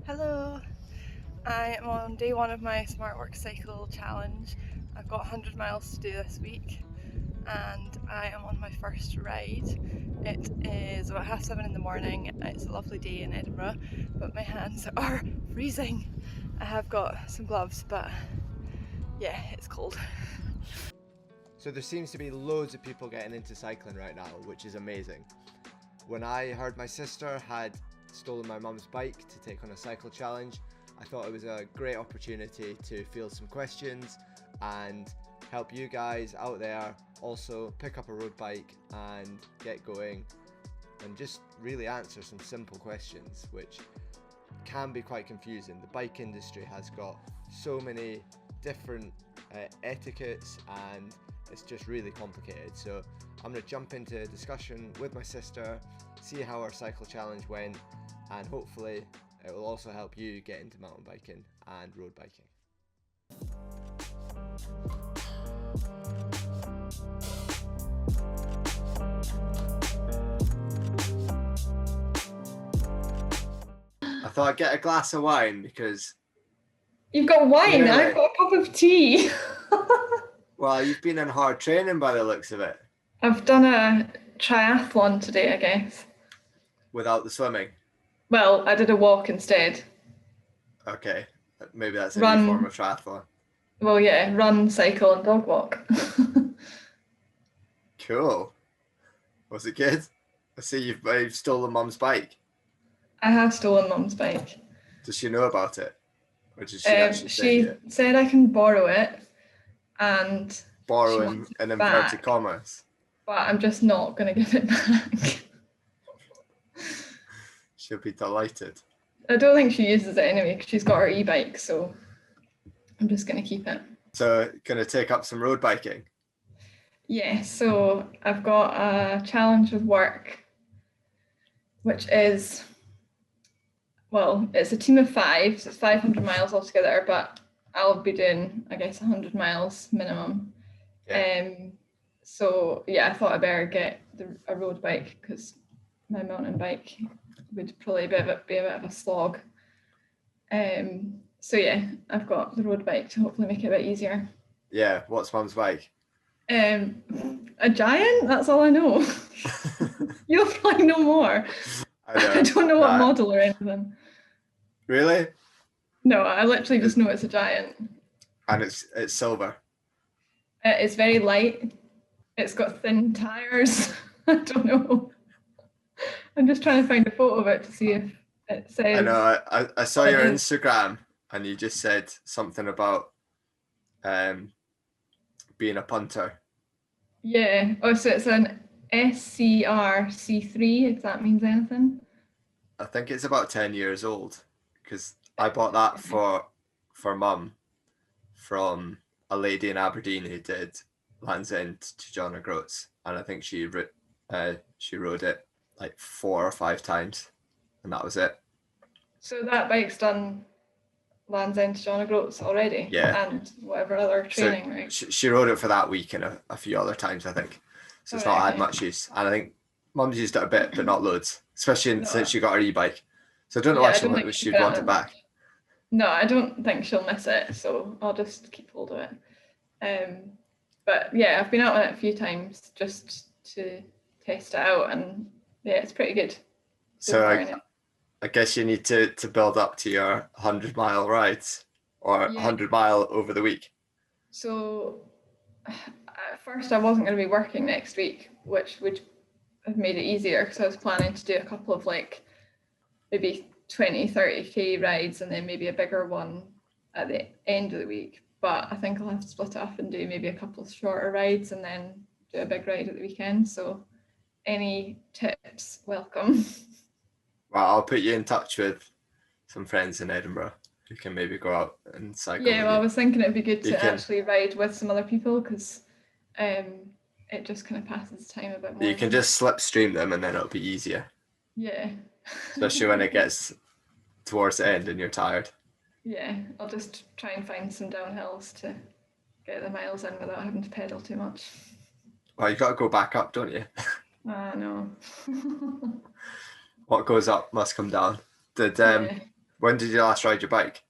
Hello, I am on day one of my Smart Work Cycle challenge. I've got 100 miles to do this week and I am on my first ride. It is about 7:30 in the morning. It's a lovely day in Edinburgh, but my hands are freezing. I have got some gloves, but yeah, it's cold. So there seems to be loads of people getting into cycling right now, which is amazing. When I heard my sister had stolen my mum's bike to take on a cycle challenge, I thought it was a great opportunity to field some questions and help you guys out there also pick up a road bike and get going and just really answer some simple questions which can be quite confusing. The bike industry has got so many different etiquettes and it's just really complicated. So I'm going to jump into a discussion with my sister, see how our cycle challenge went, and hopefully it will also help you get into mountain biking and road biking. I thought I'd get a glass of wine because... You've got wine, Really? I've got a cup of tea. Well, you've been in hard training by the looks of it. I've done a triathlon today, I guess. Without the swimming? Well, I did a walk instead. Okay, maybe that's a Run. new form of triathlon. Well, yeah, run, cycle and dog walk. Cool. Was it good? I see you've stolen Mum's bike. I have stolen Mum's bike. Does she know about it? Or did she actually She take it? said I can borrow it and Borrowing in inverted commas. but I'm just not going to give it back. She'll be delighted. I don't think she uses it anyway because she's got her e-bike, so I'm just going to keep it. So, going to take up some road biking? Yeah, so I've got a challenge with work, which is, well, it's a team of 5, so it's 500 miles altogether, but I'll be doing, I guess, 100 miles minimum. Yeah. So yeah, I thought I'd better get a road bike because my mountain bike would probably be a bit of a slog. So yeah, I've got the road bike to hopefully make it a bit easier. Yeah, what's Mum's bike? A Giant, that's all I know. You'll probably know more. I don't know what model or anything. Really? No, I literally just know it's a Giant. And it's silver? It's very light. It's got thin tires. I don't know. I'm just trying to find a photo of it to see if it says... I know, I saw your Instagram and you just said something about being a punter. Yeah. Oh, so it's an SCR-C3, if that means anything. I think it's about 10 years old because I bought that for Mum from a lady in Aberdeen who did Land's End to John O'Groats, and I think she rode it like 4 or 5 times, and that was it. So that bike's done Land's End to John O'Groats already? Yeah. And whatever other training, so right? She rode it for that week and a few other times, I think. So it's not had much use. And I think Mum's used it a bit, but not loads, especially since she got her e-bike. So I don't know why she'd want it back. No, I don't think she'll miss it, so I'll just keep hold of it. But yeah, I've been out on it a few times just to test it out, and yeah, it's pretty good. So I guess you need to build up to your 100-mile rides or 100-mile over the week. So at first I wasn't going to be working next week, which would have made it easier because I was planning to do a couple of like maybe 20-30k rides and then maybe a bigger one at the end of the week. But I think I'll have to split it up and do maybe a couple of shorter rides and then do a big ride at the weekend. So any tips, welcome. Well, I'll put you in touch with some friends in Edinburgh who can maybe go out and cycle. Yeah, well, I was thinking it'd be good to actually ride with some other people because it just kind of passes time a bit more. You can just slipstream them and then it'll be easier. Yeah. Especially when it gets towards the end and you're tired. Yeah, I'll just try and find some downhills to get the miles in without having to pedal too much. Well, you got to go back up, don't you? No. What goes up must come down. Did When did you last ride your bike?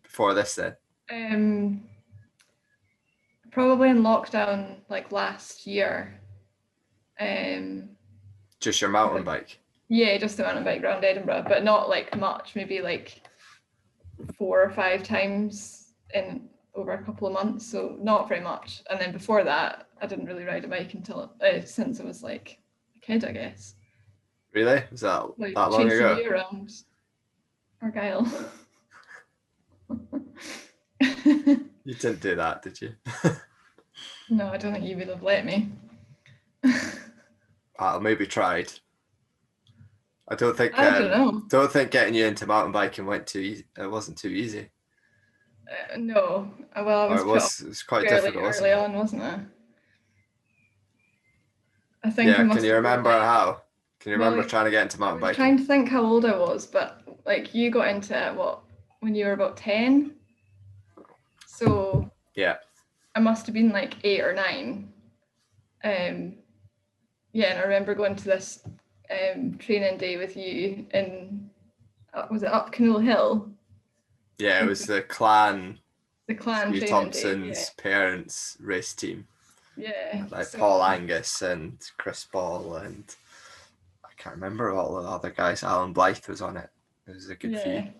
Before this, then? Probably in lockdown, like last year. Just your mountain bike? Yeah, just the mountain bike around Edinburgh, but not like much, maybe like 4 or 5 times in over a couple of months, so not very much. And then before that, I didn't really ride a bike until since I was like a kid, I guess. Really? Was that Like that long chasing ago? you around Argyle. You didn't do that, did you? No, I don't think you would have let me. I maybe tried. I don't think. I don't know. Don't think getting you into mountain biking went too easy. It wasn't too easy. No, well, I was Or it was quite fairly difficult, wasn't early it? on, wasn't I? I think Yeah. I must Can you have remember been, how? Can you well, remember trying to get into I mountain was biking? trying to think how old I was, but like you got into it when you were about 10? So Yeah. I must have been like 8 or 9. Yeah, and I remember going to this training day with you in was it up Canoe Hill? Yeah, it was the clan. The clan Stu training day. Thompson's parents' race team. Yeah. Like so, Paul Angus and Chris Ball and I can't remember all the other guys. Alan Blythe was on it. It was a good few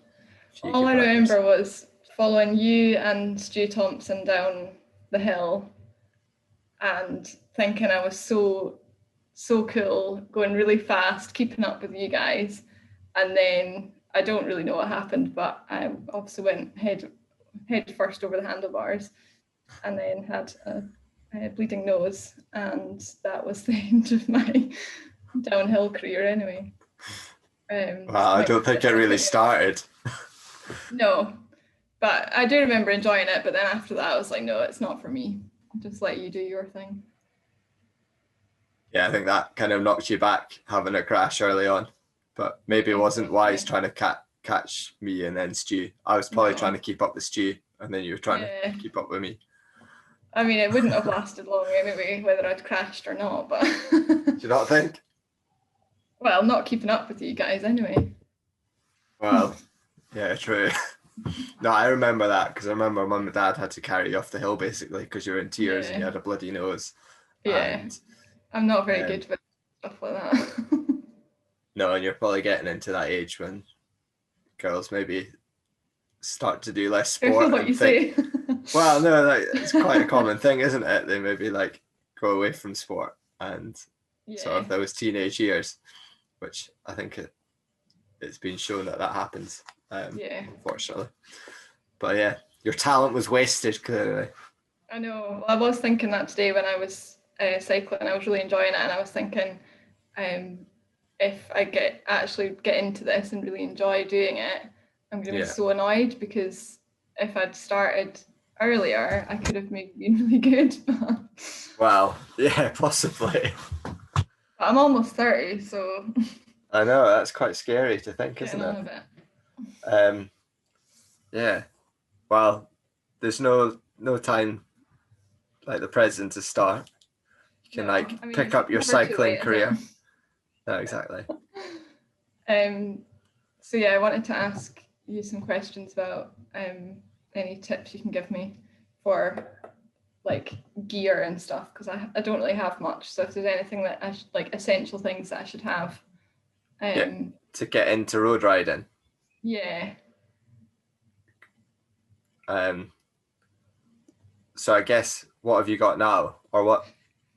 all good I riders. remember was following you and Stu Thompson down the hill and thinking I was so cool, going really fast, keeping up with you guys. And then I don't really know what happened, but I obviously went head first over the handlebars and then had a bleeding nose. And that was the end of my downhill career anyway. Well, I don't think it really started. No, but I do remember enjoying it. But then after that, I was like, no, it's not for me. Just let you do your thing. Yeah, I think that kind of knocked you back having a crash early on. But maybe it wasn't wise trying to catch me and then Stu. I was probably trying to keep up with Stu and then you were trying to keep up with me. I mean, it wouldn't have lasted long anyway, whether I'd crashed or not, but... Do you not think? Well, not keeping up with you guys anyway. Well, yeah, true. No, I remember that because I remember Mum and Dad had to carry you off the hill basically because you were in tears and you had a bloody nose. Yeah, and, I'm not very good with stuff like that. No, and you're probably getting into that age when girls maybe start to do less sport. Careful what you say. Well, no, like, it's quite a common thing, isn't it? They maybe like go away from sport and sort of those teenage years, which I think it's been shown that happens. Unfortunately. But yeah, your talent was wasted clearly. I know. I was thinking that today when I was cycling. I was really enjoying it, and I was thinking, if I actually get into this and really enjoy doing it, I'm going to be so annoyed because if I'd started earlier, I could have maybe been really good. Well, yeah, possibly. But I'm almost 30, so. I know, that's quite scary to think, isn't it? Yeah. Well, there's no time like the present to start. You can pick up your cycling career. No, exactly. So yeah, I wanted to ask you some questions about any tips you can give me for like gear and stuff, because I don't really have much. So if there's anything that I like essential things that I should have to get into road riding. Yeah. So I guess what have you got now, or what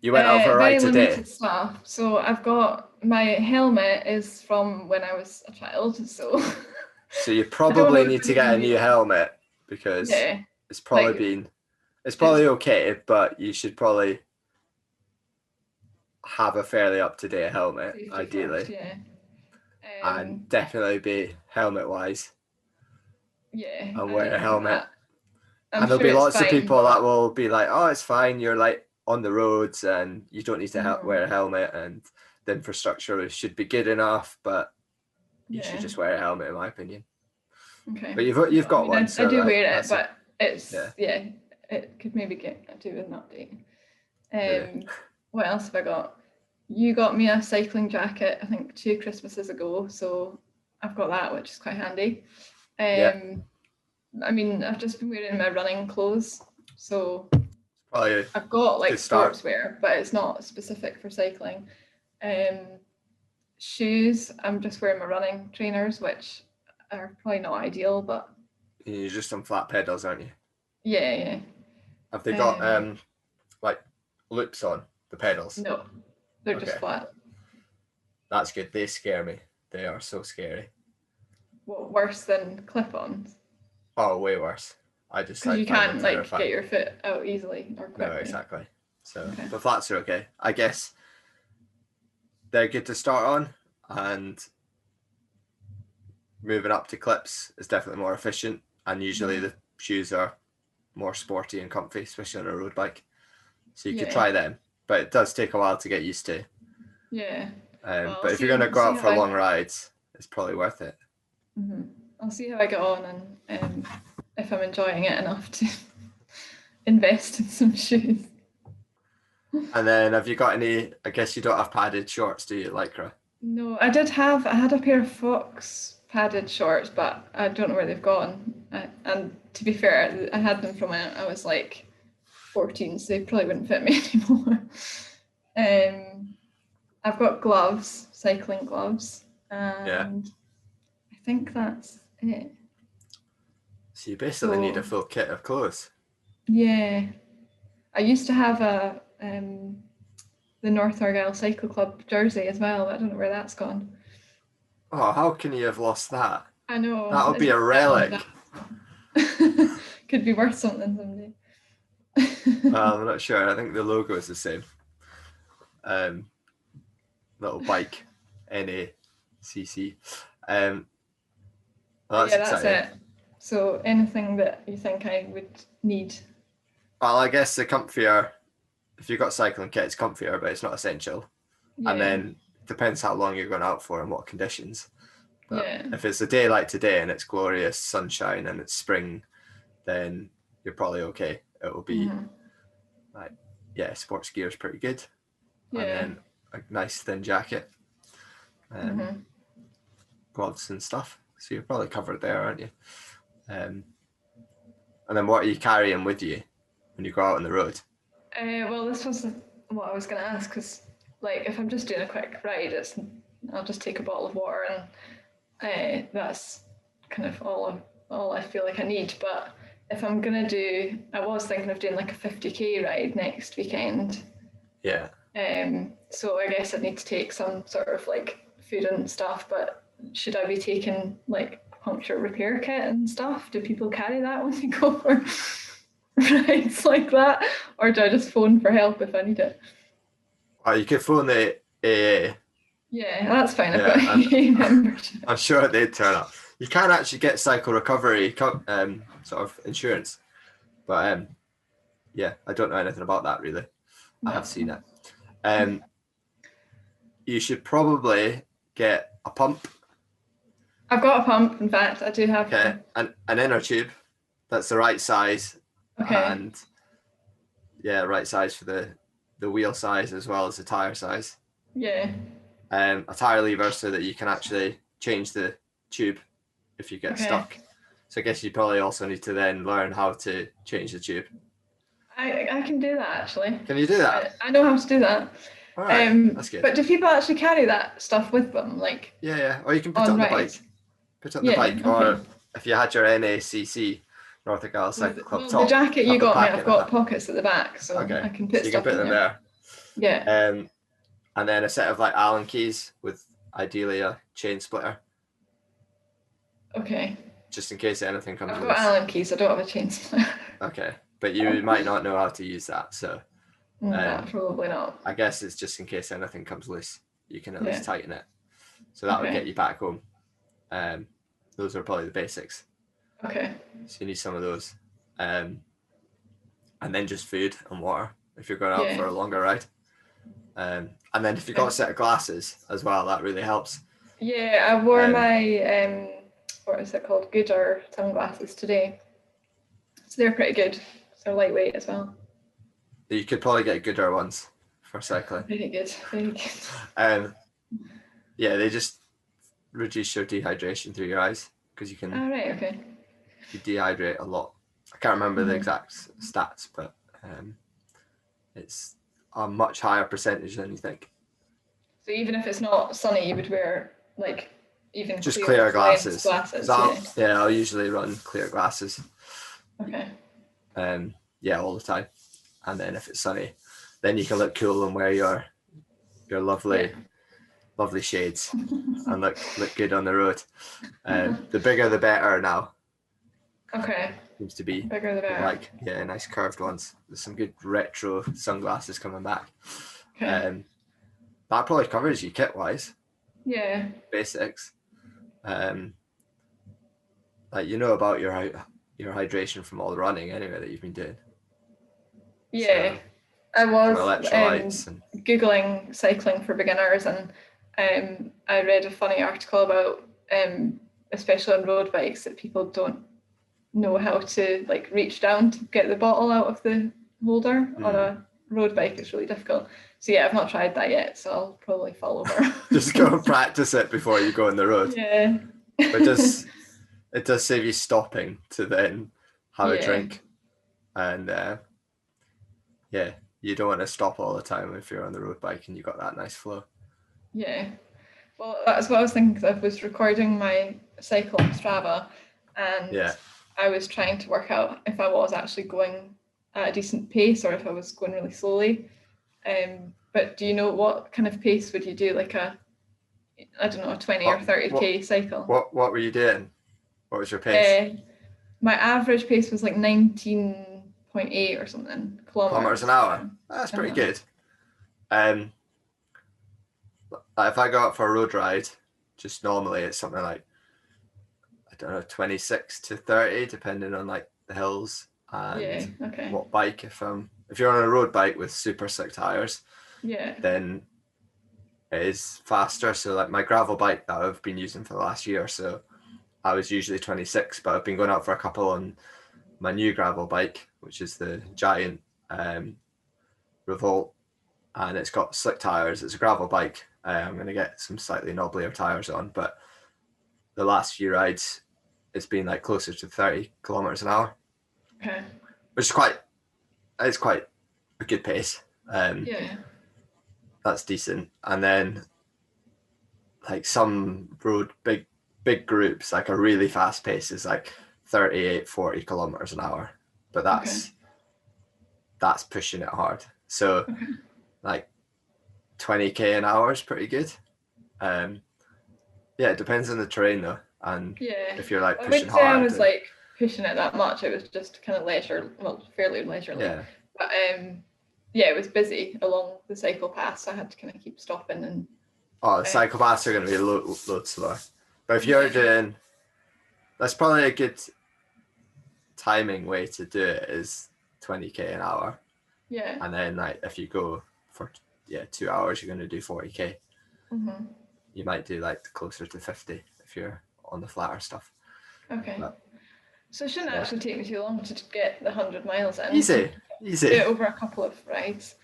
you went out for a ride today? Stuff. So I've got my helmet is from when I was a child, so you probably need to get a new helmet because it's probably it's probably okay, but you should probably have a fairly up-to-date helmet ideally first, and definitely be helmet wise and wear a helmet. And there'll be lots of people that will be like, oh, it's fine, you're like on the roads and you don't need to wear a helmet and the infrastructure should be good enough, but you should just wear a helmet in my opinion. Okay. But you've got one. I do wear it, but it's it could maybe do with an update. What else have I got? You got me a cycling jacket, I think 2 Christmases ago, so I've got that, which is quite handy. Yeah. I mean, I've just been wearing my running clothes, so Probably I've got like good start. sportswear, but it's not specific for cycling. Shoes, I'm just wearing my running trainers, which are probably not ideal, but You're just on flat pedals, aren't you? yeah. Have they got Um, like loops on the pedals? no, they're just Okay, flat. that's good. They scare me. They are so scary. What, worse than clip-ons? Oh, way worse. I just Because like you find them can't like terrifying. get your foot out easily or No, quickly. exactly. So Okay. the flats are okay. I guess they're good to start on, and moving up to clips is definitely more efficient. And usually the shoes are more sporty and comfy, especially on a road bike. So you could try them, but it does take a while to get used to. Yeah. Well, But if you're going to go out for long rides, it's probably worth it. I'll see how I get on and if I'm enjoying it enough to invest in some shoes. And then have you got any, I guess you don't have padded shorts, do you, Lycra? No, I had a pair of Fox padded shorts, but I don't know where they've gone. And to be fair, I had them from when I was like 14, so they probably wouldn't fit me anymore. I've got gloves, cycling gloves, and I think that's it. So you basically need a full kit of clothes. Yeah. I used to have the North Argyll Cycle Club jersey as well, but I don't know where that's gone. Oh, how can you have lost that? I know. That'll be a relic. Could be worth something someday. Well, I'm not sure. I think the logo is the same. Little bike, NACC. Well, that's exciting. That's it. So anything that you think I would need? Well, I guess the comfier, if you've got a cycling kit, it's comfier, but it's not essential. Yeah. And then it depends how long you're going out for and what conditions. But if it's a day like today and it's glorious sunshine and it's spring, then you're probably okay. It will be sports gear is pretty good. Yeah. And then a nice thin jacket, gloves and stuff. So you're probably covered there, aren't you? And then what are you carrying with you when you go out on the road? Well, this was what I was going to ask, because like if I'm just doing a quick ride, I'll just take a bottle of water, and that's kind of all I feel like I need. But if I'm going to I was thinking of doing like a 50k ride next weekend. Yeah. So I guess I'd need to take some sort of like food and stuff, but should I be taking like puncture repair kit and stuff? Do people carry that when they go for rides like that, or do I just phone for help if I need it? You could phone the AA. Yeah, that's fine. I've got AA membership. I'm sure they'd turn up. You can actually get cycle recovery sort of insurance, but I don't know anything about that really. No. I have seen it. You should probably get a pump. I've got a pump. In fact, I do have. Okay, an inner tube that's the right size. Okay. And right size for the wheel size as well as the tire size. Yeah. A tire lever so that you can actually change the tube if you get stuck. So I guess you probably also need to then learn how to change the tube. I can do that actually. Can you do that? I know how to do that. All right, that's good. But do people actually carry that stuff with them? Like or you can put it on the bike. Put it on the bike, or if you had your NACC, North Argyll Cycle Club top. The jacket you got me, I've got pockets at the back, so I can put stuff in there. Yeah. And then a set of like Allen keys with ideally a chain splitter. Okay. Just in case anything comes. I've got Allen keys. I don't have a chain splitter. Okay, but you might not know how to use that, so. Probably not. I guess it's just in case anything comes loose, you can at least tighten it. So that would get you back home. Those are probably the basics. Okay. So you need some of those. And then just food and water if you're going out for a longer ride. And then if you've got a set of glasses as well, that really helps. Yeah, I wore my, what is it called, Goodr sunglasses today. So they're pretty good. They're lightweight as well. You could probably get Goodr ones for cycling. Very good, very good. They just reduce your dehydration through your eyes. because you can Oh, right, okay. you dehydrate a lot. I can't remember the exact stats, but it's a much higher percentage than you think. So even if it's not sunny, you would wear like even Just clear clear lens glasses. glasses. I'll usually run clear glasses. Okay. All the time. And then if it's sunny, then you can look cool and wear your lovely shades and look good on the road. The bigger the better now. Okay. Seems to be bigger the better. Like nice curved ones. There's some good retro sunglasses coming back. Okay. That probably covers you kit wise. Yeah. Basics. Like you know about your hydration from all the running anyway that you've been doing. Yeah. So, I was electrolytes and Googling cycling for beginners, and I read a funny article about especially on road bikes that people don't know how to like reach down to get the bottle out of the holder. On a road bike it's really difficult. So yeah, I've not tried that yet, so I'll probably follow her. Just go and practice it before you go on the road. Yeah. But it does save you stopping to then have a drink. And you don't want to stop all the time if you're on the road bike and you've got that nice flow. Yeah. Well, that's what I was thinking, because I was recording my cycle on Strava, and I was trying to work out if I was actually going at a decent pace or if I was going really slowly. But do you know what kind of pace would you do? Like a 20 or 30k cycle? What were you doing? What was your pace? My average pace was like 19.8 or something kilometers an hour. That's pretty good. If I go out for a road ride, just normally it's something like, I don't know, 26 to 30, depending on like the hills and what bike. If you're on a road bike with super slick tires, then it is faster. So like my gravel bike that I've been using for the last year or so, I was usually 26, but I've been going out for a couple on my new gravel bike, which is the Giant Revolt, and it's got slick tires. It's a gravel bike. I'm going to get some slightly knobblier tires on, but the last few rides, it's been like closer to 30 kilometers an hour. Okay. Which is quite a good pace. That's decent. And then like some road big groups, like a really fast pace is like 38, 40 kilometers an hour. But that's pushing it hard. So like 20k an hour is pretty good. It depends on the terrain though, and if you're like pushing hard. I was like pushing it that much. It was just kind of fairly leisurely. But it was busy along the cycle path, so I had to kind of keep stopping and. The cycle paths are going to be a load slower. But if you're doing, that's probably a good timing way to do it is 20k an hour. Yeah. And then like if you go for 2 hours, you're going to do 40k. Mm-hmm. You might do like closer to 50 if you're on the flatter stuff. Okay. So it shouldn't actually take me too long to get the 100 miles in. Easy. Do it over a couple of rides.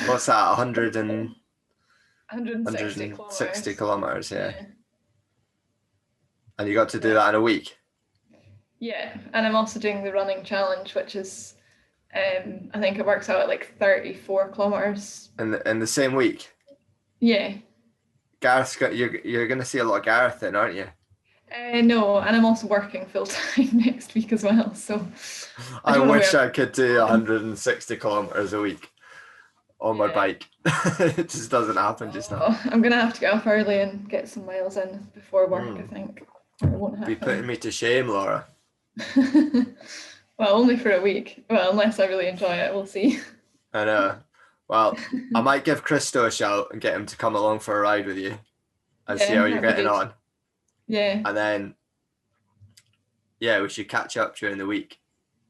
What's that? 160 kilometers. Yeah. And you got to do that in a week. Yeah, and I'm also doing the running challenge, which is, I think it works out at like 34 kilometers. In the same week. Yeah. Gareth's you're going to see a lot of Gareth then, aren't you? No, and I'm also working full time next week as well. So I wish I could do 160 kilometers a week on my bike. It just doesn't happen just now. I'm going to have to get up early and get some miles in before work, I think. It won't happen. Be putting me to shame, Laura. Well, only for a week. Well, unless I really enjoy it, we'll see. I know. Well, I might give Christo a shout and get him to come along for a ride with you and see how you're getting on. Yeah. And then, we should catch up during the week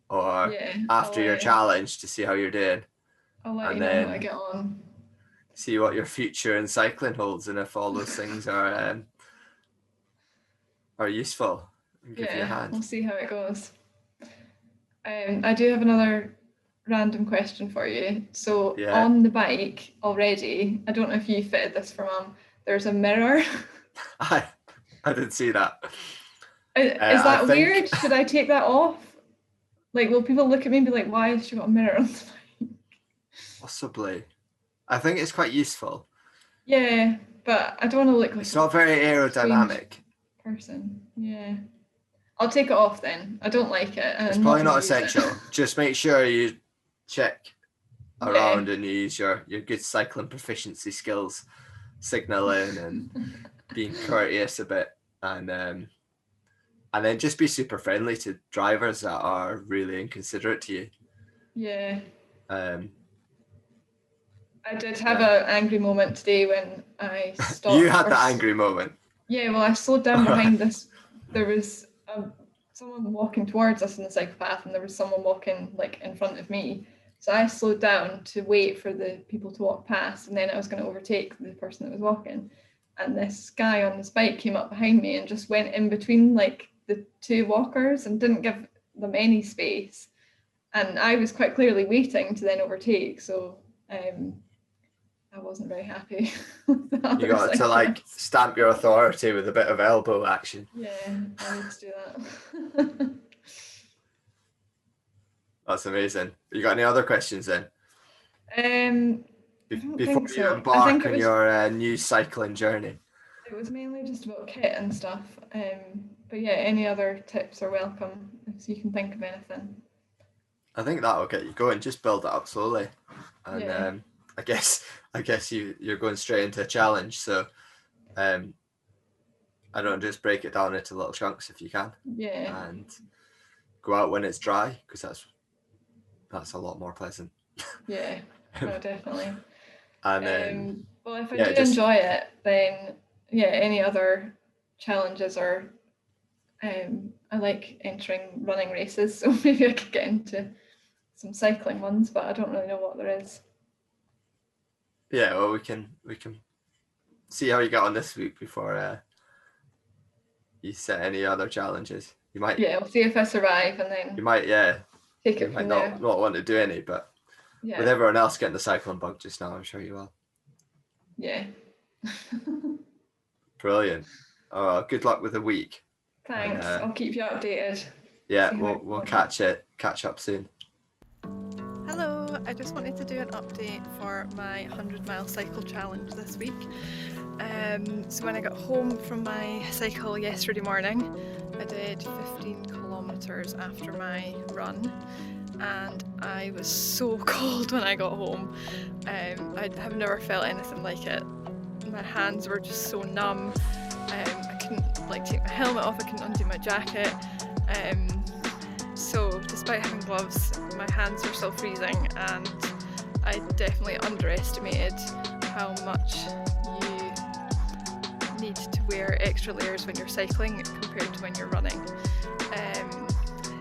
or after your challenge to see how you're doing. I'll let you know how I get on. See what your future in cycling holds and if all those things are useful. And give you a hand. We'll see how it goes. I do have another random question for you. So on the bike already, I don't know if you fitted this for Mum, there's a mirror. I didn't see that. Is I that think weird? Should I take that off? Like, will people look at me and be like, why has she got a mirror on the bike? possibly. I think it's quite useful. Yeah, but I don't want to look like It's not very aerodynamic. person. Yeah. I'll take it off then. I don't like it. And It's I'm probably not gonna use it. essential. Just make sure you check around and you use your good cycling proficiency skills, signalling and being courteous a bit, and then just be super friendly to drivers that are really inconsiderate to you. Yeah. Um, I did have an angry moment today when I stopped. You had that angry moment. Yeah, well, I slowed down behind this. There was someone walking towards us in the cycle path, and there was someone walking like in front of me. So I slowed down to wait for the people to walk past, and then I was going to overtake the person that was walking. And this guy on this bike came up behind me and just went in between like the two walkers and didn't give them any space. And I was quite clearly waiting to then overtake, so I wasn't very happy. You got to like stamp your authority with a bit of elbow action. Yeah, I need to do that. That's amazing. You got any other questions then? Before think you so. embark on your new cycling journey? It was mainly just about kit and stuff. But yeah, any other tips are welcome if you can think of anything. I think that'll get you going. Just build it up slowly, and Yeah. I guess you're going straight into a challenge. So, I don't just break it down into little chunks if you can. Yeah. And go out when it's dry, because that's a lot more pleasant. Yeah. No, definitely. And then well, if I do enjoy it, then yeah, any other challenges are. I like entering running races, so maybe I could get into some cycling ones, but I don't really know what there is. Yeah, well, we can see how you get on this week before you set any other challenges. You might. Yeah, we'll see if I survive, and then you might. Yeah. Take it you from might there. not want to do any, but Yeah. with everyone else getting the cycling bug just now, I'm sure you will. Yeah. Brilliant. Oh, good luck with the week. Thanks. I'll keep you updated. Yeah, See how we'll it catch up soon. Hello, I just wanted to do an update for my 100-mile cycle challenge this week. So when I got home from my cycle yesterday morning, I did 15 kilometres after my run, and I was so cold when I got home. I have never felt anything like it. My hands were just so numb. I couldn't take my helmet off, I couldn't undo my jacket. So despite having gloves, my hands were still freezing, and I definitely underestimated how much you need to wear extra layers when you're cycling compared to when you're running.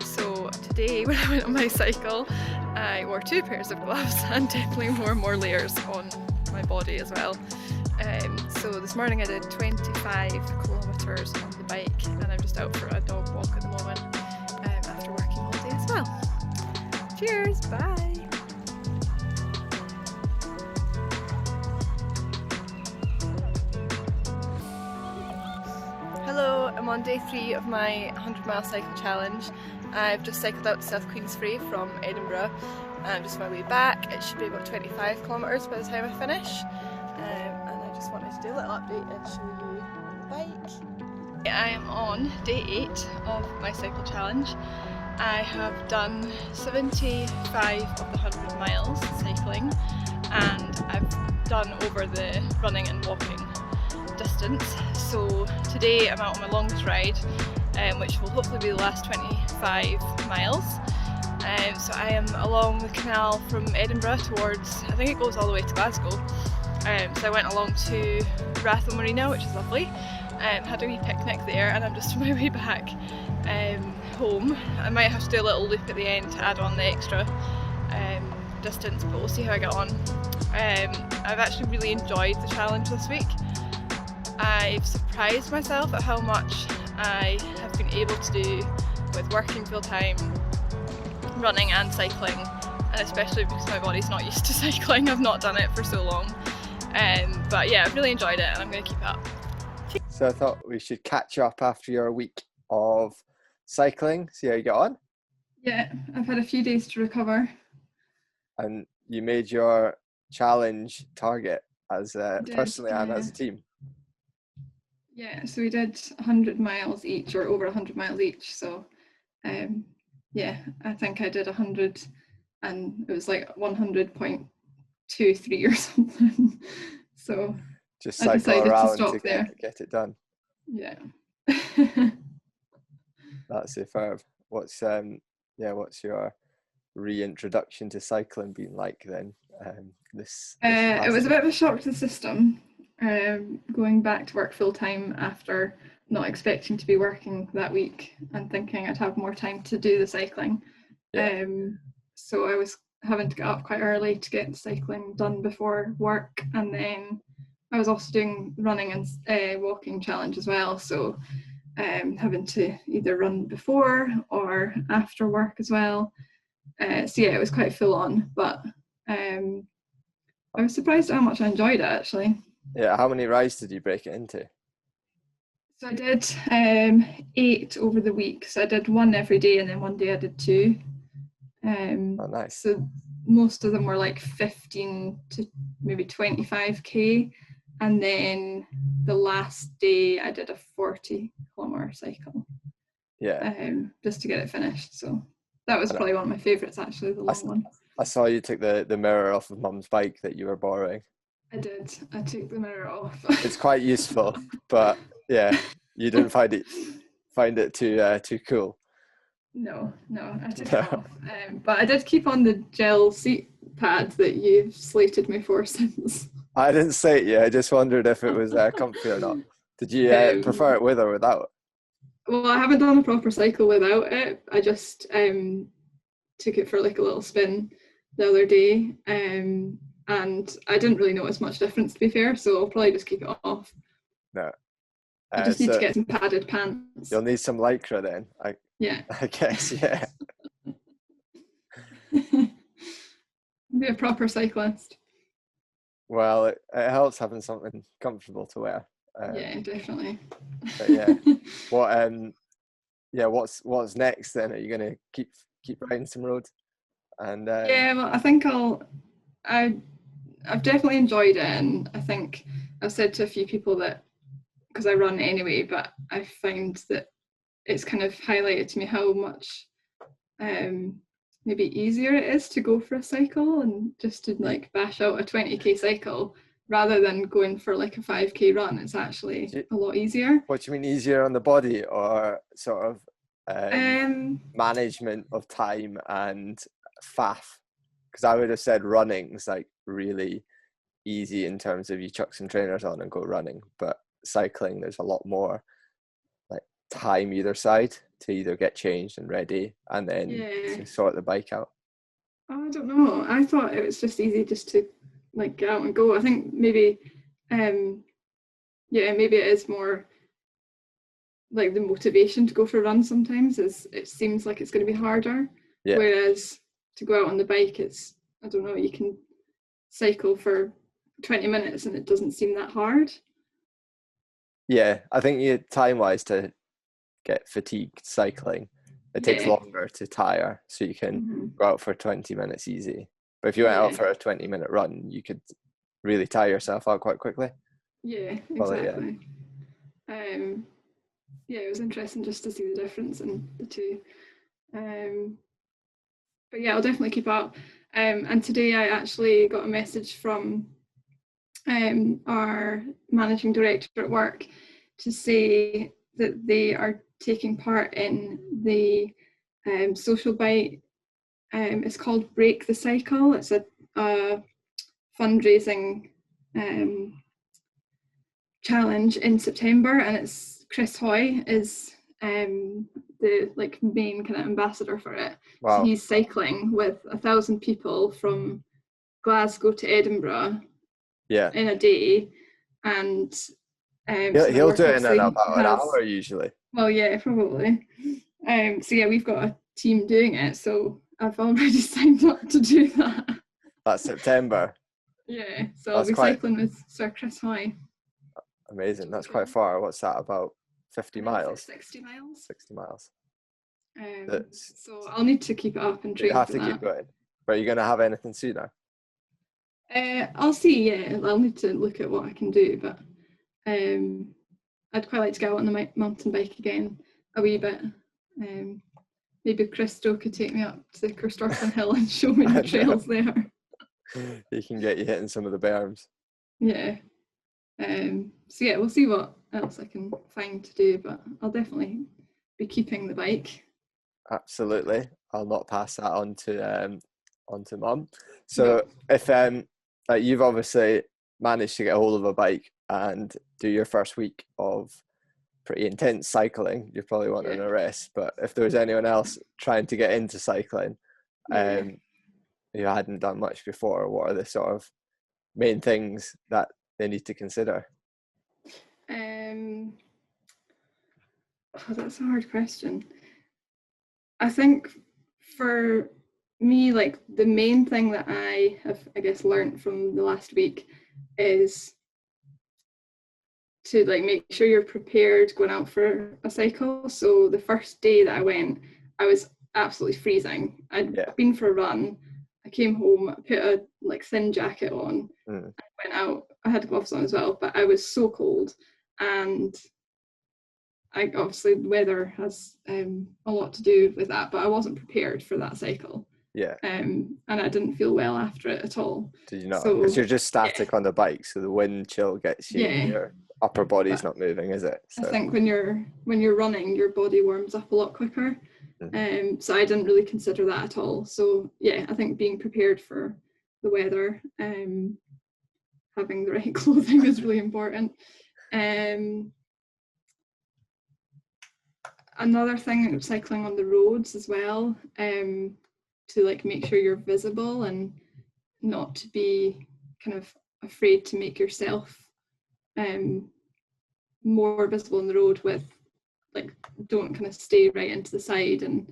So today when I went on my cycle, I wore 2 pairs of gloves and definitely wore more layers on my body as well. So this morning I did 25 kilometres on the bike, and I'm just out for a dog walk at the moment after working all day as well. Cheers, bye! Hello, I'm on day 3 of my 100-mile cycle challenge. I've just cycled out to South Queensferry from Edinburgh, and I'm just on my way back. It should be about 25 kilometres by the time I finish. Just wanted to do a little update and show you the bike. I am on day 8 of my cycle challenge. I have done 75 of the 100 miles cycling, and I've done over the running and walking distance. So today I'm out on my longest ride, which will hopefully be the last 25 miles. So I am along the canal from Edinburgh towards, I think it goes all the way to Glasgow. So I went along to Rathel Marina, which is lovely, had a wee picnic there, and I'm just on my way back home. I might have to do a little loop at the end to add on the extra distance, but we'll see how I get on. I've actually really enjoyed the challenge this week. I've surprised myself at how much I have been able to do with working full time, running and cycling, and especially because my body's not used to cycling. I've not done it for so long. But yeah, I've really enjoyed it, and I'm going to keep it up. So I thought we should catch up after your week of cycling. See how you get on. Yeah, I've had a few days to recover. And you made your challenge target as Did, personally and as a team. Yeah, so we did 100 miles each, or over 100 miles each. So, yeah, I think I did 100, and it was like 100.23 or something. So Just I cycle decided to around stop to there. get it done. Yeah. That's superb. What's your reintroduction to cycling been like then? It was a bit of a shock to the system, going back to work full time after not expecting to be working that week and thinking I'd have more time to do the cycling. Yeah. So I was having to get up quite early to get the cycling done before work, and then I was also doing running and walking challenge as well. So having to either run before or after work as well. So yeah, it was quite full on, but I was surprised at how much I enjoyed it actually. Yeah, how many rides did you break it into? So I did 8 over the week. So I did one every day, and then one day I did 2. Oh, nice. So most of them were like 15 to maybe 25k, and then the last day I did a 40-kilometer cycle. Yeah. Just to get it finished. So that was probably one of my favourites actually, the long one. I saw you took the mirror off of Mum's bike that you were borrowing. I did. I took the mirror off. It's quite useful, but yeah, you didn't find it too cool. No, I took it off. But I did keep on the gel seat pad that you've slated me for since. I didn't say it yet. I just wondered if it was comfy or not. Did you prefer it with or without? Well, I haven't done a proper cycle without it. I just took it for like a little spin the other day, and I didn't really notice much difference, to be fair. So I'll probably just keep it off. No. I just need to get some padded pants. You'll need some lycra then. Yeah. I guess, yeah. Be a proper cyclist. Well, it helps having something comfortable to wear. Yeah, definitely. But yeah, what's next then? Are you gonna keep riding some roads? And yeah, well, I think I've definitely enjoyed it, and I think I've said to a few people that, because I run anyway, but I find that it's kind of highlighted to me how much maybe easier it is to go for a cycle and just to like bash out a 20k cycle rather than going for like a 5k run. It's actually a lot easier. What do you mean easier on the body, or sort of management of time and faff? Because I would have said running's like really easy in terms of you chuck some trainers on and go running, but cycling there's a lot more like time either side to either get changed and ready and then to sort the bike out. I don't know, I thought it was just easy just to like get out and go. I think maybe maybe it is more like the motivation to go for a run sometimes is it seems like it's going to be harder, whereas to go out on the bike, it's, I don't know, you can cycle for 20 minutes and it doesn't seem that hard. Yeah, I think you time-wise to get fatigued cycling, it takes longer to tire, so you can go out for 20 minutes easy. But if you went out for a 20-minute run, you could really tire yourself out quite quickly. Yeah, exactly. It was interesting just to see the difference in the two. But yeah, I'll definitely keep up. And today I actually got a message from our managing director at work to say that they are taking part in the social bite. It's called Break the Cycle. It's a fundraising challenge in September, and it's Chris Hoy is the like main kind of ambassador for it. Wow. So he's cycling with 1,000 people from Glasgow to Edinburgh in a day, and he'll do it in about an hour usually. Well, yeah, probably. So yeah, we've got a team doing it, so I've already signed up to do that. That's September. Yeah, so I'll be cycling with Sir Chris Hoy. Amazing. That's quite far. What's that, about 50 I think it's miles. like 60 miles. 60 miles. So I'll need to keep it up and train You have for to that. keep going. But are you going to have anything sooner? I'll see. Yeah, I'll need to look at what I can do, but I'd quite like to go out on the mountain bike again a wee bit. Maybe Christo could take me up to the Kirstorpen Hill and show me the trails there. He can get you hitting some of the berms. Yeah. So yeah, we'll see what else I can find to do, but I'll definitely be keeping the bike. Absolutely. I'll not pass that on to Mum. So if you've obviously managed to get a hold of a bike and do your first week of pretty intense cycling, you're probably wanting a rest. But if there was anyone else trying to get into cycling, who hadn't done much before, what are the sort of main things that they need to consider? That's a hard question. I think for me, like the main thing that I have, I guess, learned from the last week is to like make sure you're prepared going out for a cycle. So the first day that I went, I was absolutely freezing. I'd been for a run. I came home, I put a like thin jacket on, and went out. I had gloves on as well, but I was so cold, and obviously the weather has a lot to do with that, but I wasn't prepared for that cycle. And I didn't feel well after it at all. Did you not? Because you're just static on the bike, so the wind chill gets you. Your upper body's not moving, is it? So. I think when you're running, your body warms up a lot quicker. So I didn't really consider that at all. So yeah, I think being prepared for the weather, having the right clothing is really important. Another thing, cycling on the roads as well, to like make sure you're visible and not to be kind of afraid to make yourself more visible on the road with like don't kind of stay right into the side and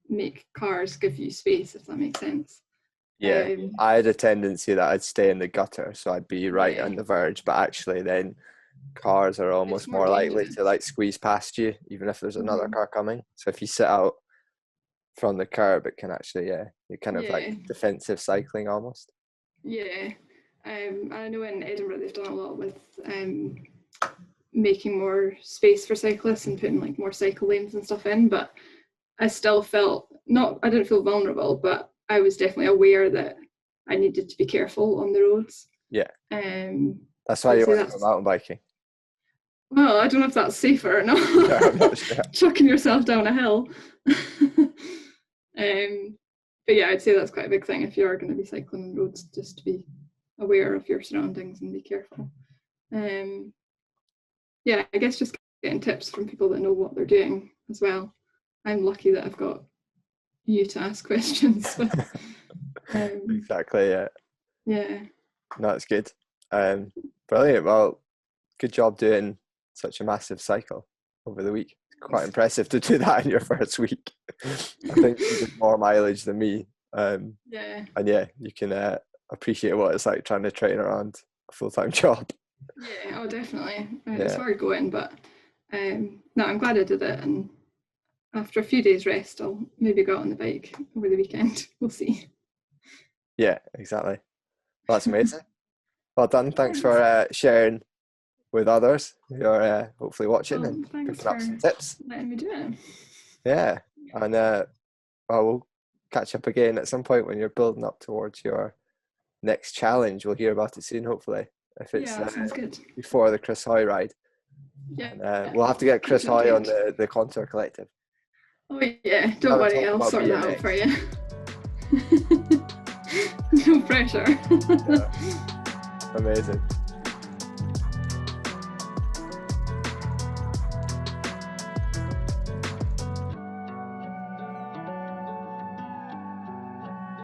make cars give you space, if that makes sense. I had a tendency that I'd stay in the gutter, so I'd be right on the verge, but actually then cars are almost more likely to like squeeze past you even if there's another car coming. So if you sit out from the curb, it can actually you're kind of like defensive cycling almost. I know in Edinburgh they've done a lot with making more space for cyclists and putting like more cycle lanes and stuff in, but I still felt I didn't feel vulnerable, but I was definitely aware that I needed to be careful on the roads. That's why you want to go mountain biking. Well, I don't know if that's safer or not. No, I'm not sure. Chucking yourself down a hill. But yeah, I'd say that's quite a big thing if you are going to be cycling on roads, just to be aware of your surroundings and be careful. I guess just getting tips from people that know what they're doing as well. I'm lucky that I've got you to ask questions with. Exactly, yeah. No, it's good. Brilliant. Well, good job doing such a massive cycle over the week. It's quite impressive to do that in your first week. I think you did more mileage than me. And you can appreciate what it's like trying to train around a full-time job. Yeah, definitely. It's hard going, but no, I'm glad I did it. And after a few days rest, I'll maybe go out on the bike over the weekend. We'll see. Yeah, exactly. Well, that's amazing. Well done. Thanks for sharing with others who are hopefully watching and picking up some tips. Letting me do it. Yeah, and we'll catch up again at some point when you're building up towards your next challenge. We'll hear about it soon, hopefully. If it's that sounds good. Before the Chris Hoy ride. We'll have to get Chris Hoy on the Contour Collective. Oh yeah, don't worry, I'll sort that out for you. No pressure. Amazing.